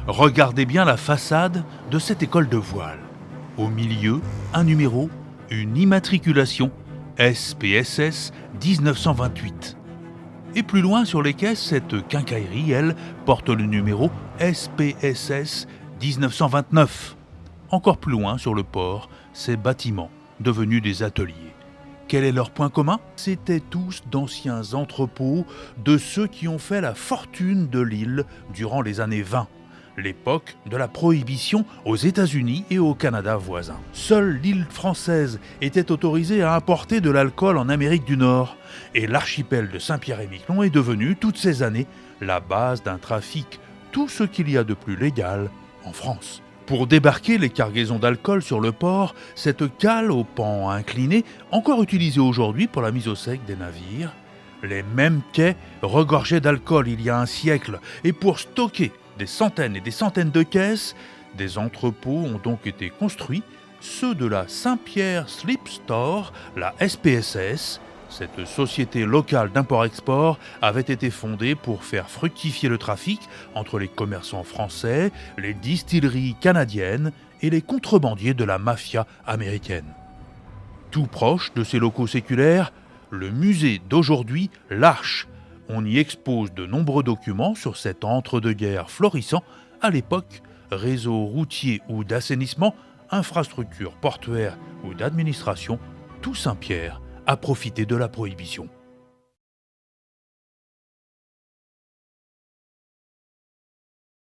Regardez bien la façade de cette école de voile. Au milieu, un numéro, une immatriculation SPSS 1928. Et plus loin sur les caisses, cette quincaillerie, elle, porte le numéro SPSS 1929. Encore plus loin sur le port, ces bâtiments, devenus des ateliers. Quel est leur point commun ? C'étaient tous d'anciens entrepôts de ceux qui ont fait la fortune de l'île durant les années 20, l'époque de la prohibition aux États-Unis et au Canada voisin. Seule l'île française était autorisée à importer de l'alcool en Amérique du Nord, et l'archipel de Saint-Pierre-et-Miquelon est devenu, toutes ces années, la base d'un trafic, tout ce qu'il y a de plus légal en France. Pour débarquer les cargaisons d'alcool sur le port, cette cale au pan incliné, encore utilisée aujourd'hui pour la mise au sec des navires, les mêmes quais regorgeaient d'alcool il y a un siècle, et pour stocker des centaines et des centaines de caisses, des entrepôts ont donc été construits, ceux de la Saint-Pierre Slip Store, la SPSS. Cette société locale d'import-export avait été fondée pour faire fructifier le trafic entre les commerçants français, les distilleries canadiennes et les contrebandiers de la mafia américaine. Tout proche de ces locaux séculaires, le musée d'aujourd'hui, l'Arche. On y expose de nombreux documents sur cet entre-deux-guerres florissant, à l'époque, réseau routier ou d'assainissement, infrastructure portuaire ou d'administration, tout Saint-Pierre a profité de la prohibition.